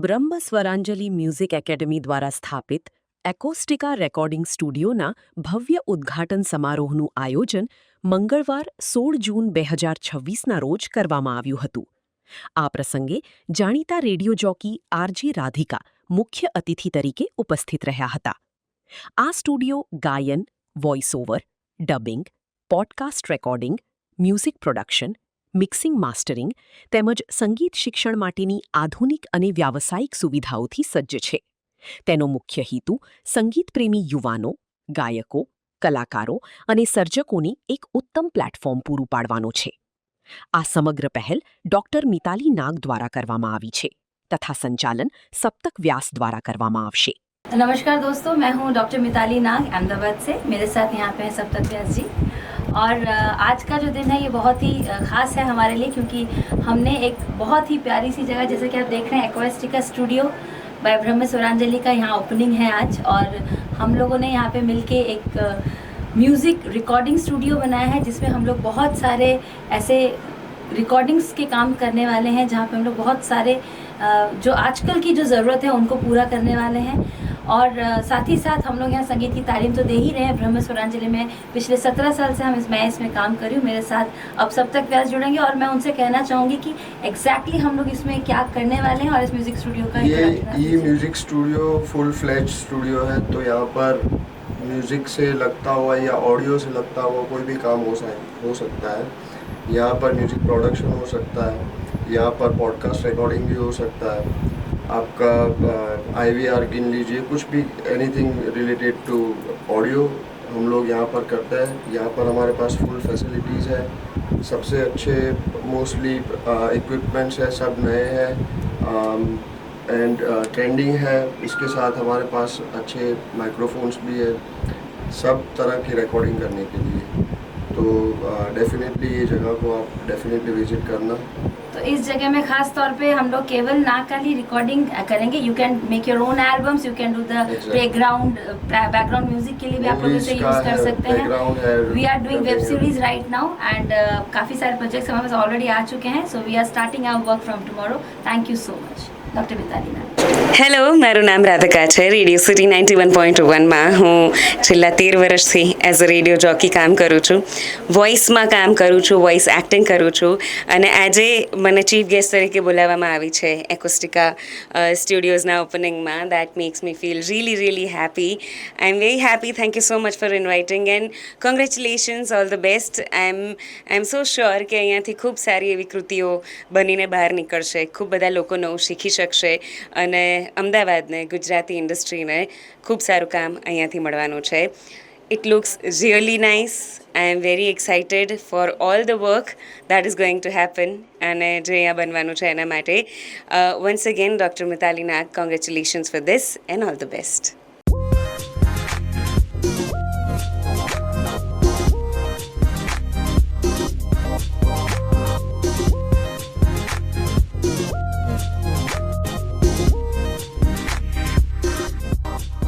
બ્રહ્મ સ્વરાંજલિ music academy દ્વારા સ્થાપિત એકોસ્ટિકા રેકોર્ડિંગ સ્ટુડિયોના ભવ્ય ઉદ્ઘાટન સમારોહનું આયોજન મંગળવાર 16 જૂન 2026ના રોજ કરવામાં આવ્યું હતું. આ પ્રસંગે જાણીતા રેડિયો જોકી આરજે રાધિકા મુખ્ય અતિથિ તરીકે ઉપસ્થિત રહ્યા હતા. આ સ્ટુડિયો ગાયન, voice over, dubbing, podcast recording, music production, mixing mastering તેમજ સંગીત શિક્ષણ માટેની આધુનિક અને વ્યાવસાયિક સુવિધાઓથી સજ્જ છે. તેનો મુખ્ય હેતુ સંગીતપ્રેમી યુવાનો, ગાયકો, કલાકારો અને સર્જકોને એક ઉત્તમ પ્લેટફોર્મ પૂરું પાડવાનો છે. આ સમગ્ર પહેલ ડૉક્ટર મિતાલી નાગ દ્વારા કરવામાં આવી છે તથા સંચાલન સપ્તક વ્યાસ દ્વારા કરવામાં આવશે. नमस्कार दोस्तों, मैं हूं डॉक्टर मिताली नाग अहमदाबाद से. मेरे साथ यहाँ पे हैं सप्तक व्यास जी. और आज का जो दिन है ये बहुत ही ख़ास है हमारे लिए, क्योंकि हमने एक बहुत ही प्यारी सी जगह, जैसे कि आप देख रहे हैं, एक्वेस्टिका स्टूडियो बाय ब्रह्म स्वरांजलि का यहाँ ओपनिंग है आज. और हम लोगों ने यहाँ पे मिलके एक म्यूज़िक रिकॉर्डिंग स्टूडियो बनाया है, जिसमें हम लोग बहुत सारे ऐसे रिकॉर्डिंग्स के काम करने वाले हैं, जहाँ पे हम लोग बहुत सारे जो आजकल की जो ज़रूरत है उनको पूरा करने वाले हैं. और साथ ही साथ हम लोग यहाँ संगीत की तालीम तो दे ही रहे हैं. ब्रह्म स्वरांजलि में पिछले 17 साल से मैं इसमें काम कर रही हूँ. मेरे साथ अब सप्तक व्यास जुड़ेंगे और मैं उनसे कहना चाहूँगी कि एग्जैक्टली हम लोग इसमें क्या करने वाले हैं और इस म्यूज़िक स्टूडियो का ये music studio full fledge studio है. तो यहाँ पर म्यूज़िक से लगता हुआ या ऑडियो से लगता हुआ कोई भी काम हो सकता है. यहाँ पर म्यूज़िक प्रोडक्शन हो सकता है, यहाँ पर पॉडकास्ट रिकॉर्डिंग भी हो सकता है, आपका IVR गिन लीजिए, कुछ भी एनीथिंग रिलेटेड टू ऑडियो हम लोग यहाँ पर करते हैं. यहाँ पर हमारे पास फुल फैसिलिटीज़ है, सबसे अच्छे मोस्टली इक्विपमेंट्स है, सब नए हैं एंड ट्रेंडिंग है. इसके साथ हमारे पास अच्छे माइक्रोफोन्स भी है सब तरह की रिकॉर्डिंग करने के लिए. तो डेफिनेटली ये जगह को आप डेफिनेटली विजिट करना. तो इस जगह में खास तौर पे हम लोग केवल ना खाली रिकॉर्डिंग करेंगे. You can make your own albums, you can do the background music के लिए भी आप लोग इसे यूज कर सकते हैं. We are doing web series right now and काफ़ी सारे प्रोजेक्ट्स हमारे पास ऑलरेडी आ चुके हैं. So we are starting our work from tomorrow. Thank you so much doctor Mitali Nag. Hello, મારું નામ રાધિકા છે. રેડિયો સિટી 91.1માં હું છેલ્લા 13 વર્ષથી એઝ અ રેડિયો જોકી કામ કરું છું. વોઇસમાં કામ કરું છું, વોઇસ એક્ટિંગ કરું છું. અને આજે મને ચીફ ગેસ્ટ તરીકે બોલાવવામાં આવી છે એકોસ્ટિકા સ્ટુડિયોઝના ઓપનિંગમાં. That makes me feel really happy. I am very happy. Thank you so much for inviting and congratulations, all the best. I am so sure કે અહીંયાથી ખૂબ સારી એવી કૃતિઓ બનીને બહાર નીકળશે. ખૂબ બધા લોકો નવું શીખી શકશે અને અમદાવાદને, ગુજરાતી ઇન્ડસ્ટ્રીને ખૂબ સારું કામ અહીંયાથી મળવાનું છે. It looks really nice. I am very excited for all the work that is going to happen અને જે અહીંયા બનવાનું છે એના માટે. Once again doctor Mitali Nag, congratulations for this and all the best.